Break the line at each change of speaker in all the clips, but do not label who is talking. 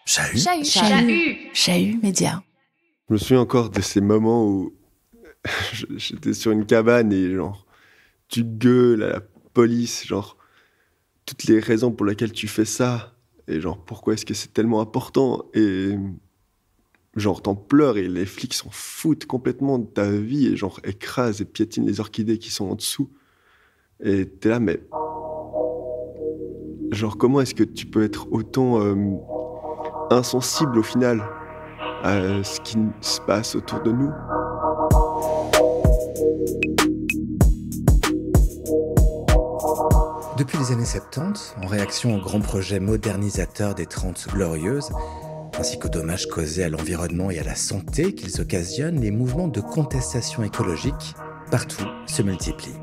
Chahut Média.
Je me souviens encore de ces moments où j'étais sur une cabane et genre, tu gueules à la police, genre, toutes les raisons pour lesquelles tu fais ça, et genre, pourquoi est-ce que c'est tellement important, et genre, t'en pleures et les flics s'en foutent complètement de ta vie et genre, écrasent et piétinent les orchidées qui sont en dessous. Et t'es là, mais genre, comment est-ce que tu peux être autant insensible au final à ce qui se passe autour de nous?
Depuis les années 70, en réaction au grand projet modernisateur des 30 Glorieuses, ainsi qu'aux dommages causés à l'environnement et à la santé qu'ils occasionnent, les mouvements de contestation écologique, partout, se multiplient.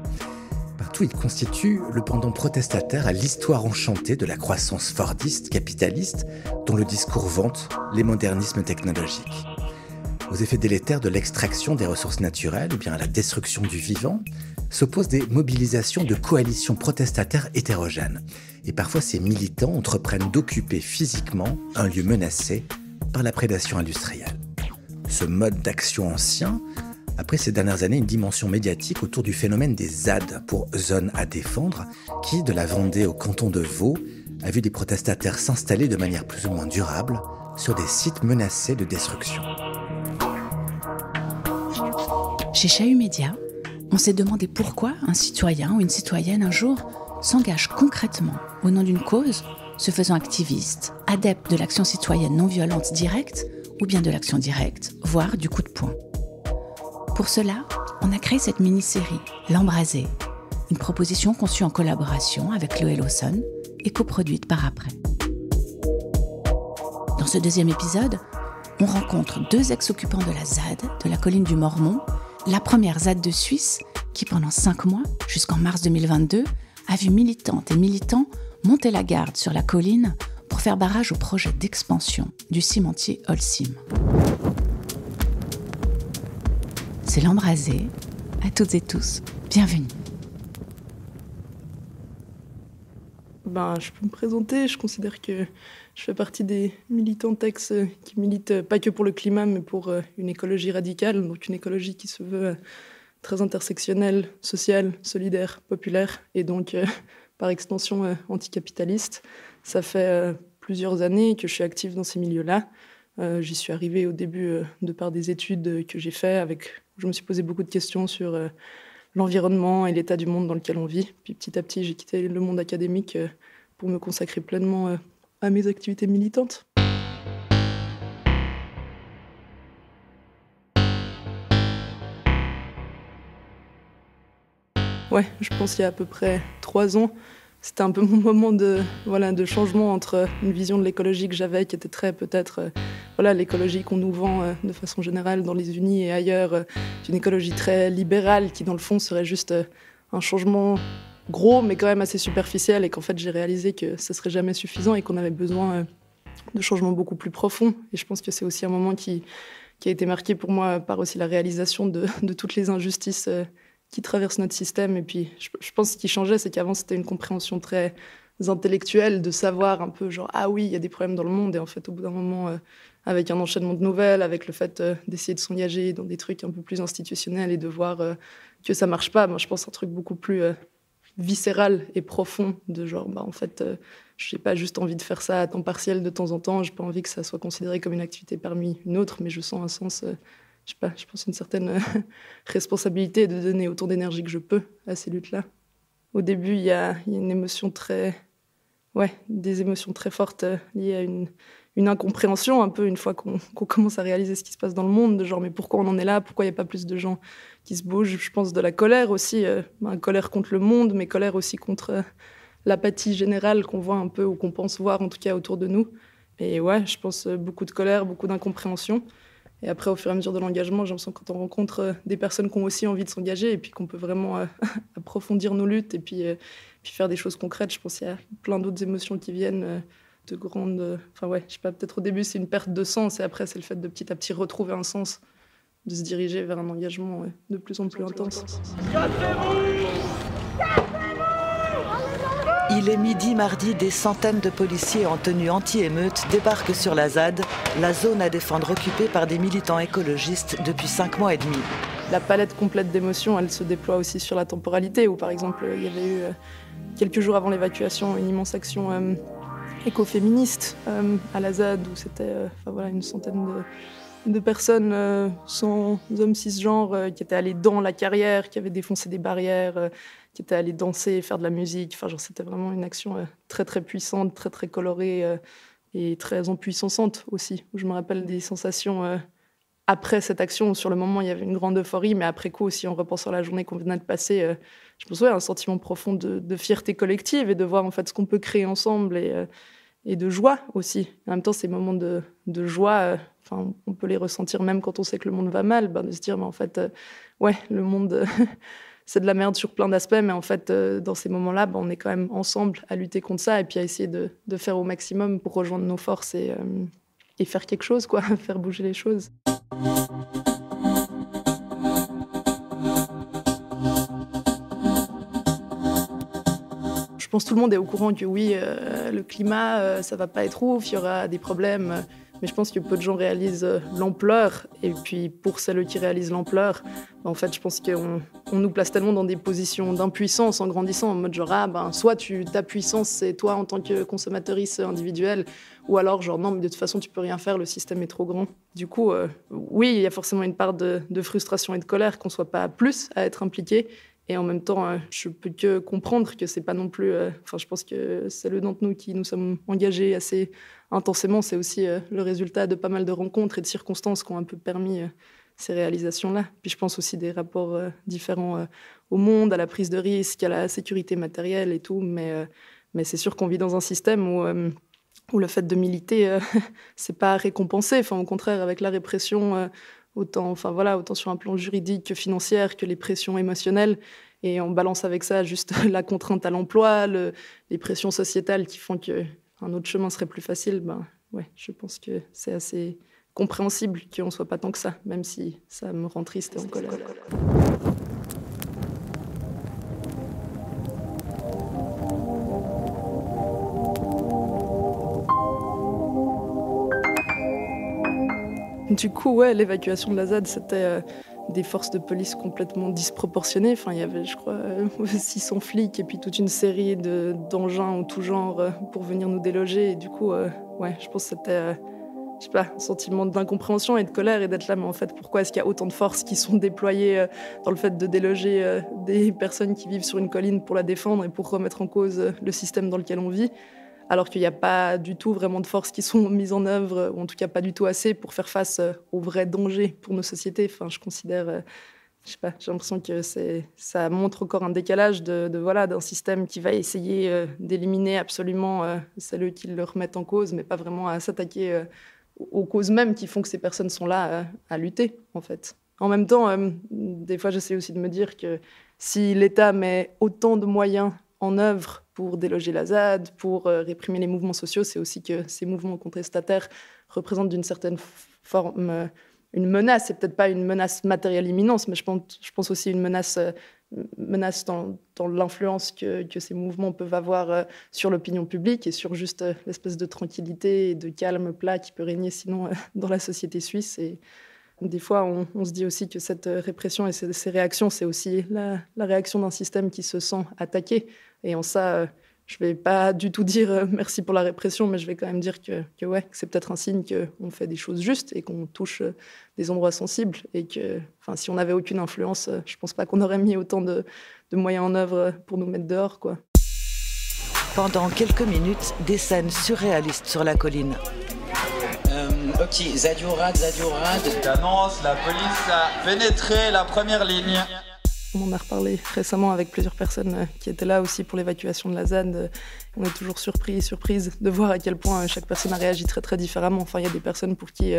Partout, ils constituent le pendant protestataire à l'histoire enchantée de la croissance fordiste, capitaliste, dont le discours vante les modernismes technologiques. Aux effets délétères de l'extraction des ressources naturelles, ou bien à la destruction du vivant, s'opposent des mobilisations de coalitions protestataires hétérogènes. Et parfois, ces militants entreprennent d'occuper physiquement un lieu menacé par la prédation industrielle. Ce mode d'action ancien a pris ces dernières années une dimension médiatique autour du phénomène des ZAD, pour zones à défendre, qui, de la Vendée au canton de Vaud, a vu des protestataires s'installer de manière plus ou moins durable sur des sites menacés de destruction.
Chez Chahut Média, on s'est demandé pourquoi un citoyen ou une citoyenne un jour s'engage concrètement au nom d'une cause, se faisant activiste, adepte de l'action citoyenne non violente directe ou bien de l'action directe, voire du coup de poing. Pour cela, on a créé cette mini-série, L'Embrasé, une proposition conçue en collaboration avec Loé Lawson et coproduite par Après. Dans ce deuxième épisode, on rencontre 2 ex-occupants de la ZAD, de la colline du Mormont, la première ZAD de Suisse, qui pendant 5 mois, jusqu'en mars 2022, a vu militantes et militants monter la garde sur la colline pour faire barrage au projet d'expansion du cimentier Holcim. C'est L'Embrasé. À toutes et tous, bienvenue.
Je peux me présenter, je considère que je fais partie des militantes ex qui militent pas que pour le climat, mais pour une écologie radicale, donc une écologie qui se veut très intersectionnelle, sociale, solidaire, populaire, et donc par extension anticapitaliste. Ça fait plusieurs années que je suis active dans ces milieux-là. J'y suis arrivée au début de par des études que j'ai faites, je me suis posé beaucoup de questions sur l'environnement et l'état du monde dans lequel on vit. Puis petit à petit, j'ai quitté le monde académique pour me consacrer pleinement à mes activités militantes. Ouais, je pense qu'il y a à peu près 3 ans, c'était un peu mon moment de changement entre une vision de l'écologie que j'avais, qui était très peut-être l'écologie qu'on nous vend de façon générale dans les unis et ailleurs, d'une écologie très libérale qui dans le fond serait juste un changement gros mais quand même assez superficiel, et qu'en fait j'ai réalisé que ça serait jamais suffisant et qu'on avait besoin de changements beaucoup plus profonds. Et je pense que c'est aussi un moment qui a été marqué pour moi par aussi la réalisation de toutes les injustices qui traversent notre système. Et puis je pense que ce qui changeait, c'est qu'avant c'était une compréhension très intellectuelle de savoir un peu genre ah oui, il y a des problèmes dans le monde, et en fait au bout d'un moment avec un enchaînement de nouvelles, avec le fait d'essayer de s'engager dans des trucs un peu plus institutionnels et de voir que ça marche pas, moi je pense un truc beaucoup plus viscéral et profond de genre en fait j'ai pas juste envie de faire ça à temps partiel de temps en temps, j'ai pas envie que ça soit considéré comme une activité parmi une autre, mais je sens un sens je pense une certaine responsabilité de donner autant d'énergie que je peux à ces luttes-là. Au début, il y a une émotion des émotions très fortes liées à une incompréhension un peu une fois qu'on commence à réaliser ce qui se passe dans le monde, de genre mais pourquoi on en est là, pourquoi il n'y a pas plus de gens qui se bougent. Je pense de la colère aussi, colère contre le monde, mais colère aussi contre l'apathie générale qu'on voit un peu, ou qu'on pense voir en tout cas autour de nous. Et ouais, je pense beaucoup de colère, beaucoup d'incompréhension. Et après, au fur et à mesure de l'engagement, j'ai l'impression que quand on rencontre des personnes qui ont aussi envie de s'engager et puis qu'on peut vraiment approfondir nos luttes et puis faire des choses concrètes, je pense qu'il y a plein d'autres émotions qui viennent de grandes... peut-être au début, c'est une perte de sens, et après, c'est le fait de petit à petit retrouver un sens, de se diriger vers un engagement de plus en plus intense.
Cassez-vous ! Cassez-vous ! Il est midi mardi, des centaines de policiers en tenue anti-émeute débarquent sur la ZAD, la zone à défendre occupée par des militants écologistes depuis 5 mois et demi.
La palette complète d'émotions, elle se déploie aussi sur la temporalité, où par exemple, il y avait eu, quelques jours avant l'évacuation, une immense action écoféministe à la ZAD, où c'était une centaine de personnes sans hommes cisgenres qui étaient allées dans la carrière, qui avaient défoncé des barrières, qui étaient allées danser, faire de la musique. Enfin, genre, c'était vraiment une action très très puissante, très très colorée et très empuissante aussi. Je me rappelle des sensations après cette action. Sur le moment, il y avait une grande euphorie, mais après coup aussi, en repensant à la journée qu'on venait de passer, je me souviens un sentiment profond de fierté collective et de voir en fait ce qu'on peut créer ensemble et de joie aussi. En même temps, ces moments de joie, on peut les ressentir même quand on sait que le monde va mal, de se dire, mais en fait, le monde, c'est de la merde sur plein d'aspects, mais en fait, dans ces moments-là, on est quand même ensemble à lutter contre ça et puis à essayer de faire au maximum pour rejoindre nos forces et faire quelque chose, quoi, faire bouger les choses. Je pense que tout le monde est au courant que oui, le climat, ça va pas être ouf, il y aura des problèmes. Mais je pense que peu de gens réalisent l'ampleur. Et puis, pour celles qui réalisent l'ampleur, en fait, je pense qu'on nous place tellement dans des positions d'impuissance en grandissant, en mode genre, soit ta puissance, c'est toi en tant que consommatrice individuelle, ou alors, genre, non, mais de toute façon, tu peux rien faire, le système est trop grand. Du coup, oui, il y a forcément une part de frustration et de colère qu'on soit pas plus à être impliqué. Et en même temps, je peux que comprendre que c'est pas non plus... je pense que celles d'entre nous qui nous sommes engagés assez intensément, c'est aussi le résultat de pas mal de rencontres et de circonstances qui ont un peu permis ces réalisations-là. Puis je pense aussi des rapports différents au monde, à la prise de risque, à la sécurité matérielle et tout. Mais c'est sûr qu'on vit dans un système où le fait de militer, c'est pas récompensé. Au contraire, avec la répression... autant sur un plan juridique que financier, que les pressions émotionnelles. Et on balance avec ça juste la contrainte à l'emploi, les pressions sociétales qui font qu'un autre chemin serait plus facile. Je pense que c'est assez compréhensible qu'on ne soit pas tant que ça, même si ça me rend triste et en colère. Du coup, l'évacuation de la ZAD, c'était des forces de police complètement disproportionnées. Il y avait, je crois, 600 flics et puis toute une série d'engins en tout genre pour venir nous déloger. Et du coup, je pense que c'était, un sentiment d'incompréhension et de colère et d'être là. Mais en fait, pourquoi est-ce qu'il y a autant de forces qui sont déployées dans le fait de déloger des personnes qui vivent sur une colline pour la défendre et pour remettre en cause le système dans lequel on vit ? Alors qu'il n'y a pas du tout vraiment de forces qui sont mises en œuvre, ou en tout cas pas du tout assez pour faire face aux vrais dangers pour nos sociétés. Je considère, j'ai l'impression que ça montre encore un décalage d'un système qui va essayer d'éliminer absolument celles qui le remettent en cause, mais pas vraiment à s'attaquer aux causes mêmes qui font que ces personnes sont là à lutter, en fait. En même temps, des fois, j'essaie aussi de me dire que si l'État met autant de moyens en œuvre pour déloger la ZAD, pour réprimer les mouvements sociaux, c'est aussi que ces mouvements contestataires représentent d'une certaine forme une menace. C'est peut-être pas une menace matérielle imminente, mais je pense aussi une menace dans l'influence que ces mouvements peuvent avoir sur l'opinion publique et sur juste l'espèce de tranquillité et de calme plat qui peut régner sinon dans la société suisse. Et des fois, on se dit aussi que cette répression et ces réactions, c'est aussi la réaction d'un système qui se sent attaqué. Et en ça, je ne vais pas du tout dire merci pour la répression, mais je vais quand même dire que c'est peut-être un signe qu'on fait des choses justes et qu'on touche des endroits sensibles. Et que si on n'avait aucune influence, je ne pense pas qu'on aurait mis autant de moyens en œuvre pour nous mettre dehors, quoi.
Pendant quelques minutes, des scènes surréalistes sur la colline.
Ok, Zadiourad.
J'annonce, la police a pénétré la première ligne.
On en a reparlé récemment avec plusieurs personnes qui étaient là aussi pour l'évacuation de la ZAD. On est toujours surprise de voir à quel point chaque personne a réagi très très différemment. Il y a des personnes pour qui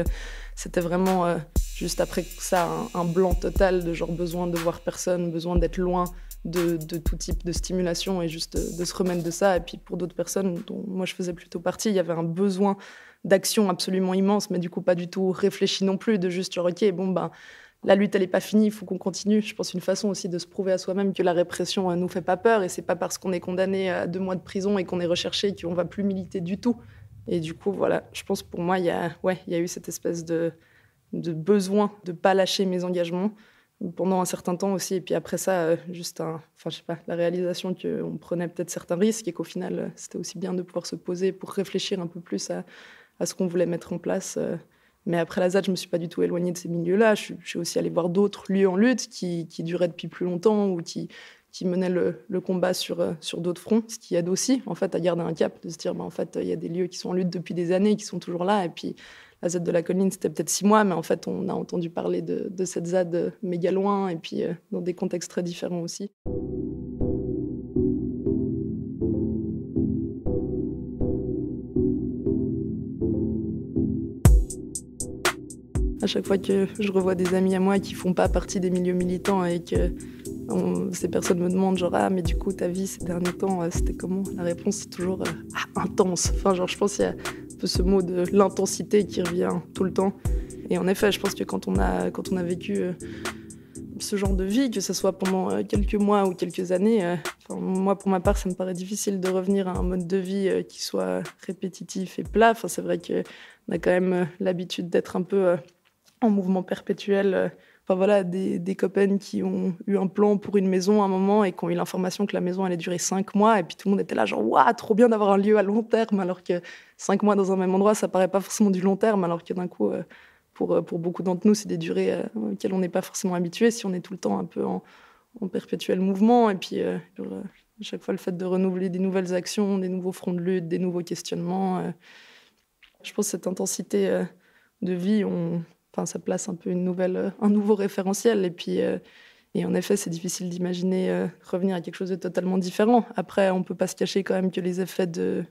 c'était vraiment juste après ça un blanc total de genre besoin de voir personne, besoin d'être loin de tout type de stimulation et juste de se remettre de ça. Et puis pour d'autres personnes dont moi je faisais plutôt partie, il y avait un besoin d'action absolument immense, mais du coup pas du tout réfléchi non plus, de juste genre ok, la lutte, elle n'est pas finie, il faut qu'on continue. Je pense une façon aussi de se prouver à soi-même que la répression nous fait pas peur. Et c'est pas parce qu'on est condamné à 2 mois de prison et qu'on est recherché qu'on va plus militer du tout. Et du coup, voilà, je pense pour moi, il y a eu cette espèce de besoin de pas lâcher mes engagements pendant un certain temps aussi. Et puis après ça, la réalisation qu'on prenait peut-être certains risques et qu'au final, c'était aussi bien de pouvoir se poser pour réfléchir un peu plus à ce qu'on voulait mettre en place. Mais après la ZAD, je me suis pas du tout éloignée de ces milieux-là. Je suis aussi allée voir d'autres lieux en lutte qui duraient depuis plus longtemps ou qui menaient le combat sur d'autres fronts, ce qui aide aussi en fait à garder un cap, de se dire en fait il y a des lieux qui sont en lutte depuis des années, qui sont toujours là. Et puis la ZAD de la Colline, c'était peut-être 6 mois, mais en fait on a entendu parler de cette ZAD méga loin et puis dans des contextes très différents aussi. À chaque fois que je revois des amis à moi qui font pas partie des milieux militants et que ces personnes me demandent genre « Ah, mais du coup, ta vie ces derniers temps, c'était comment ?» La réponse, c'est toujours intense. Enfin, genre, je pense qu'il y a un peu ce mot de l'intensité qui revient tout le temps. Et en effet, je pense que quand on a vécu ce genre de vie, que ce soit pendant quelques mois ou quelques années, moi, pour ma part, ça me paraît difficile de revenir à un mode de vie qui soit répétitif et plat. Enfin, c'est vrai qu'on a quand même l'habitude d'être un peu en mouvement perpétuel. Des copains qui ont eu un plan pour une maison à un moment et qui ont eu l'information que la maison allait durer 5 mois. Et puis tout le monde était là, genre, waouh, trop bien d'avoir un lieu à long terme. Alors que 5 mois dans un même endroit, ça paraît pas forcément du long terme. Alors que d'un coup, pour beaucoup d'entre nous, c'est des durées auxquelles on n'est pas forcément habitué si on est tout le temps un peu en perpétuel mouvement. Et puis, à chaque fois, le fait de renouveler des nouvelles actions, des nouveaux fronts de lutte, des nouveaux questionnements. Je pense que cette intensité de vie, ça place un peu un nouveau référentiel. Et puis, et en effet, c'est difficile d'imaginer revenir à quelque chose de totalement différent. Après, on ne peut pas se cacher quand même que les effets de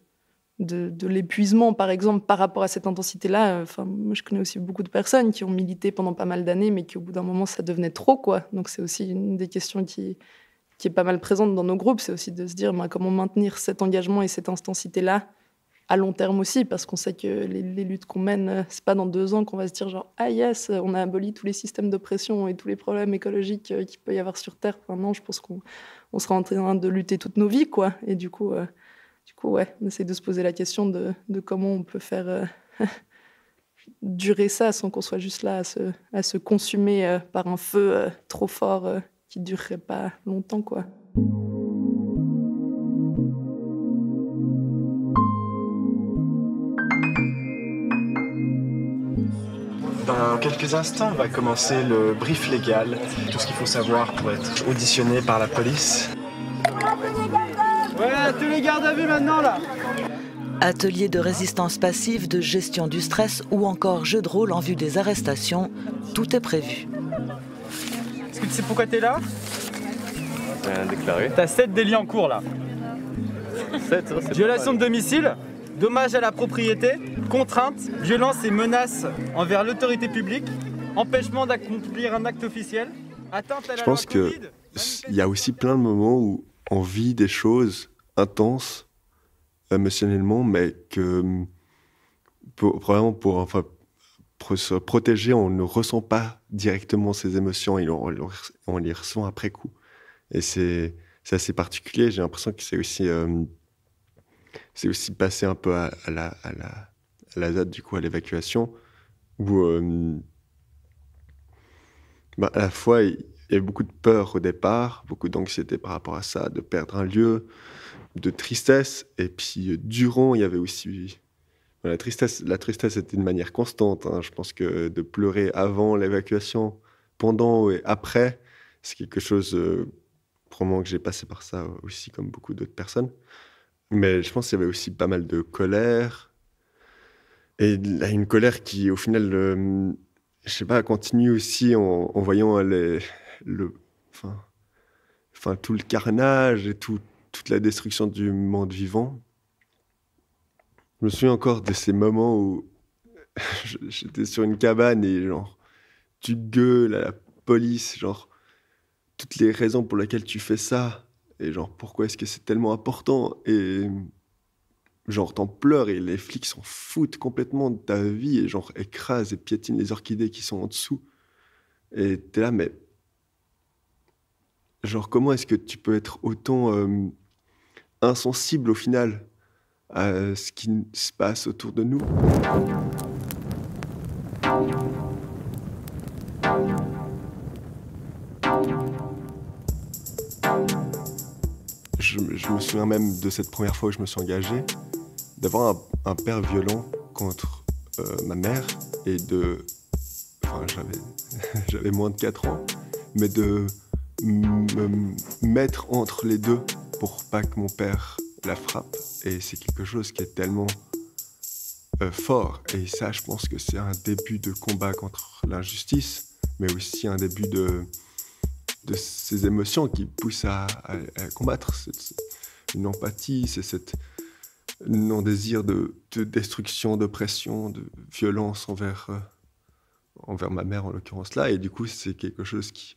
l'épuisement, par exemple, par rapport à cette intensité-là, moi, je connais aussi beaucoup de personnes qui ont milité pendant pas mal d'années, mais qui, au bout d'un moment, ça devenait trop, quoi. Donc, c'est aussi une des questions qui est pas mal présente dans nos groupes. C'est aussi de se dire comment maintenir cet engagement et cette intensité-là à long terme aussi, parce qu'on sait que les luttes qu'on mène, c'est pas dans 2 ans qu'on va se dire genre « Ah yes, on a aboli tous les systèmes d'oppression et tous les problèmes écologiques qu'il peut y avoir sur Terre. » Enfin non, je pense qu'on sera en train de lutter toute nos vies, quoi. Et du coup, ouais, on essaie de se poser la question de comment on peut faire durer ça sans qu'on soit juste là à se consumer par un feu trop fort qui durerait pas longtemps, quoi.
Dans quelques instants, on va commencer le brief légal, tout ce qu'il faut savoir pour être auditionné par la police.
Ouais, tous les gardes à vue maintenant, là.
Atelier de résistance passive, de gestion du stress ou encore jeu de rôle en vue des arrestations, tout est prévu.
Est-ce que tu sais pourquoi t'es là?
Rien déclaré.
T'as 7 délits en cours, là.
7, ça, c'est
violation de domicile, dommage à la propriété, contrainte, violence et menaces envers l'autorité publique, empêchement d'accomplir un acte officiel, atteinte à la loi Covid.
Je pense qu'il y a aussi plein de moments où on vit des choses intenses émotionnellement, mais que pour se protéger, on ne ressent pas directement ces émotions et on les ressent après coup. Et c'est assez particulier. J'ai l'impression que c'est aussi passé un peu à la ZAD, du coup, à l'évacuation, où à la fois, il y avait beaucoup de peur au départ, beaucoup d'anxiété par rapport à ça, de perdre un lieu, de tristesse, et puis durant, il y avait aussi... La tristesse était de manière constante. Hein. Je pense que de pleurer avant l'évacuation, pendant et après, c'est quelque chose, probablement que j'ai passé par ça aussi, comme beaucoup d'autres personnes. Mais je pense qu'il y avait aussi pas mal de colère. Et une colère qui, au final, continue aussi en voyant tout le carnage et toute la destruction du monde vivant. Je me souviens encore de ces moments où j'étais sur une cabane et genre, tu gueules à la police, genre, toutes les raisons pour lesquelles tu fais ça. Et genre, pourquoi est-ce que c'est tellement important? Et genre, t'en pleures et les flics s'en foutent complètement de ta vie et genre, écrasent et piétinent les orchidées qui sont en dessous. Et t'es là, mais genre, comment est-ce que tu peux être autant insensible au final à ce qui se passe autour de nous? Je me souviens même de cette première fois où je me suis engagé, d'avoir un père violent contre ma mère et enfin, j'avais moins de 4 ans, mais de me mettre entre les deux pour pas que mon père la frappe. Et c'est quelque chose qui est tellement fort. Et ça, je pense que c'est un début de combat contre l'injustice, mais aussi un début de ces émotions qui poussent à combattre. C'est une empathie, c'est cet non-désir de destruction, d'oppression, de violence envers ma mère en l'occurrence là. Et du coup, c'est quelque chose qui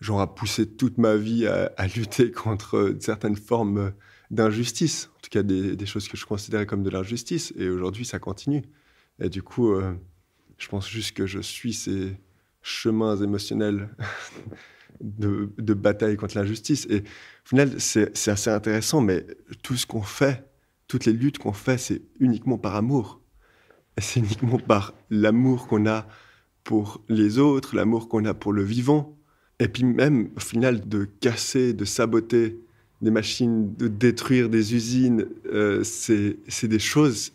a poussé toute ma vie à lutter contre certaines formes d'injustice. En tout cas, des choses que je considérais comme de l'injustice. Et aujourd'hui, ça continue. Et du coup, je pense juste que je suis ces chemins émotionnels de bataille contre l'injustice. Et au final, c'est assez intéressant, mais tout ce qu'on fait, toutes les luttes qu'on fait, c'est uniquement par amour. Et c'est uniquement par l'amour qu'on a pour les autres, l'amour qu'on a pour le vivant. Et puis même, au final, de casser, de saboter des machines, de détruire des usines, c'est des choses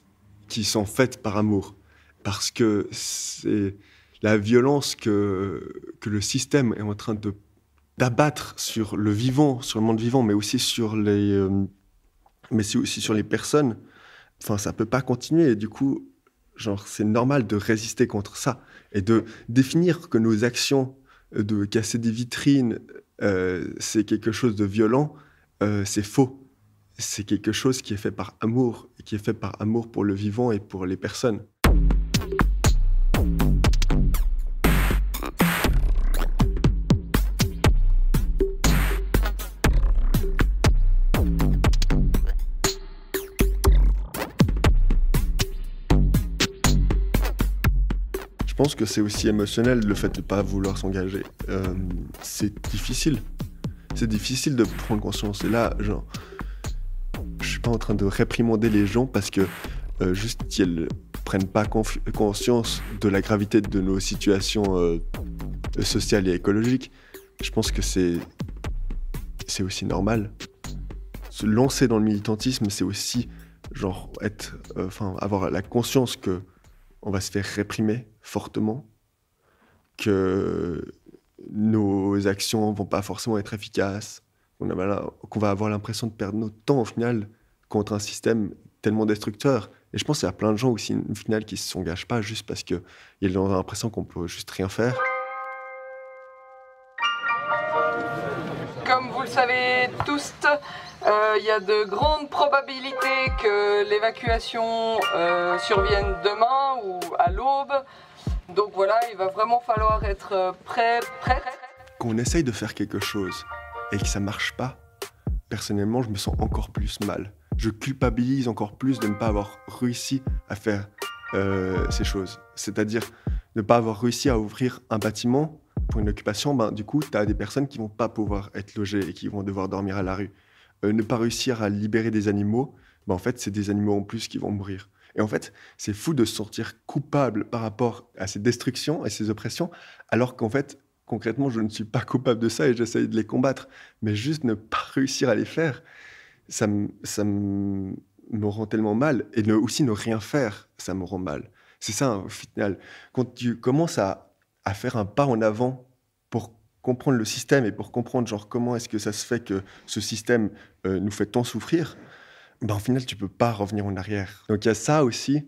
qui sont faites par amour. Parce que c'est la violence que le système est en train d'abattre sur le vivant, sur le monde vivant, mais aussi sur les personnes. Enfin, ça peut pas continuer. Et du coup, c'est normal de résister contre ça et de définir que nos actions de casser des vitrines, c'est quelque chose de violent, c'est faux. C'est quelque chose qui est fait par amour, et qui est fait par amour pour le vivant et pour les personnes. Je pense que c'est aussi émotionnel, le fait de ne pas vouloir s'engager. C'est difficile. C'est difficile de prendre conscience. Et là, je suis pas en train de réprimander les gens parce que juste qu'ils prennent pas conscience de la gravité de nos situations sociales et écologiques. Je pense que c'est aussi normal. Se lancer dans le militantisme, c'est aussi avoir la conscience que on va se faire réprimer fortement, que nos actions vont pas forcément être efficaces, qu'on va avoir l'impression de perdre notre temps au final contre un système tellement destructeur. Et je pense qu'il y a plein de gens aussi au final qui se s'engagent pas juste parce qu'ils ont l'impression qu'on peut juste rien faire.
Comme vous le savez tous, il y a de grandes probabilités que l'évacuation survienne demain ou à l'aube. Donc voilà, il va vraiment falloir être prêt.
Qu'on essaye de faire quelque chose et que ça marche pas, personnellement, je me sens encore plus mal. Je culpabilise encore plus de ne pas avoir réussi à faire ces choses. C'est-à-dire ne pas avoir réussi à ouvrir un bâtiment pour une occupation, du coup, tu as des personnes qui vont pas pouvoir être logées et qui vont devoir dormir à la rue. Ne pas réussir à libérer des animaux, en fait, c'est des animaux en plus qui vont mourir. Et en fait, c'est fou de se sentir coupable par rapport à ces destructions et ces oppressions, alors qu'en fait, concrètement, je ne suis pas coupable de ça et j'essaye de les combattre. Mais juste ne pas réussir à les faire, ça me rend tellement mal. Et aussi ne rien faire, ça me rend mal. C'est ça, au final. Quand tu commences à faire un pas en avant pour comprendre le système et pour comprendre comment est-ce que ça se fait que ce système nous fait tant souffrir, au final, tu peux pas revenir en arrière. Donc il y a ça aussi.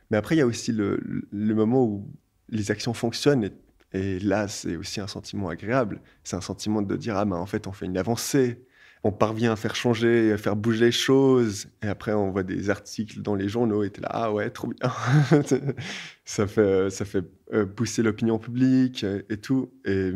Mais après, il y a aussi le moment où les actions fonctionnent. Et là, c'est aussi un sentiment agréable. C'est un sentiment de dire, en fait, on fait une avancée. On parvient à faire changer, à faire bouger les choses. Et après, on voit des articles dans les journaux. Et t'es là, ah ouais, trop bien. ça fait pousser l'opinion publique et tout. Et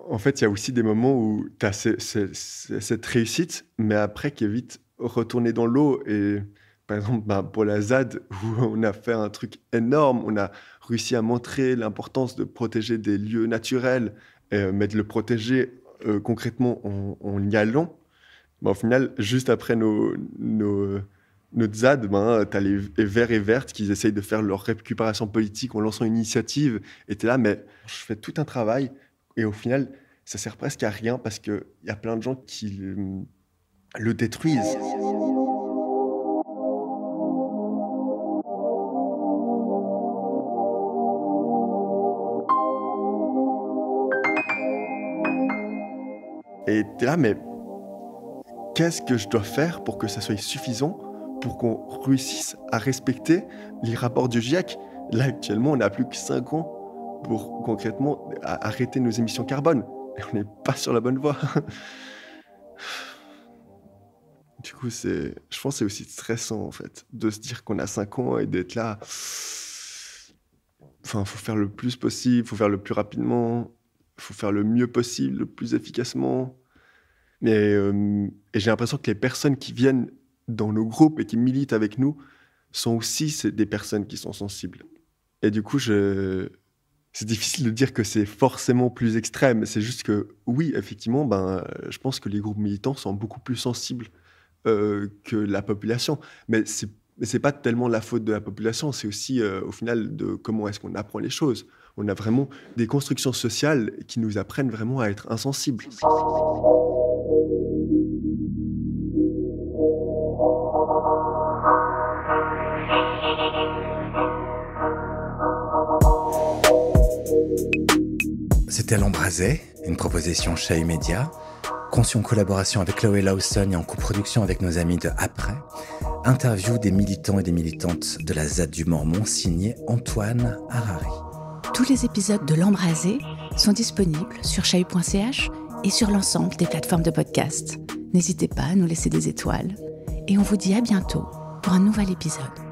en fait, il y a aussi des moments où tu as cette réussite, mais après qui est vite retourné dans l'eau et Par exemple, pour la ZAD, où on a fait un truc énorme, on a réussi à montrer l'importance de protéger des lieux naturels, mais de le protéger concrètement en y allant. Au final, juste après notre ZAD, tu as les Verts et Vertes qui essayent de faire leur récupération politique en lançant une initiative. Et tu es là, mais je fais tout un travail et au final, ça sert presque à rien parce qu'il y a plein de gens qui le détruisent. Et t'es là, mais qu'est-ce que je dois faire pour que ça soit suffisant pour qu'on réussisse à respecter les rapports du GIEC? Là, actuellement, on n'a plus que 5 ans pour concrètement arrêter nos émissions carbone. Et on n'est pas sur la bonne voie. Du coup, je pense que c'est aussi stressant, en fait, de se dire qu'on a 5 ans et d'être là. Enfin, il faut faire le plus possible, il faut faire le plus rapidement. Il faut faire le mieux possible, le plus efficacement. Et j'ai l'impression que les personnes qui viennent dans nos groupes et qui militent avec nous sont aussi des personnes qui sont sensibles. Et du coup, c'est difficile de dire que c'est forcément plus extrême. C'est juste que, oui, effectivement, je pense que les groupes militants sont beaucoup plus sensibles que la population. Mais c'est pas tellement la faute de la population, c'est aussi, au final, de comment est-ce qu'on apprend les choses. On a vraiment des constructions sociales qui nous apprennent vraiment à être insensibles.
C'était L'Embrasé, une proposition Chahut Média, conçue en collaboration avec Chloé Lawson et en coproduction avec nos amis de Après. Interview des militants et des militantes de la ZAD du Mormont, signé Antoine Harari.
Tous les épisodes de L'Embrasé sont disponibles sur chahut.ch et sur l'ensemble des plateformes de podcast. N'hésitez pas à nous laisser des étoiles. Et on vous dit à bientôt pour un nouvel épisode.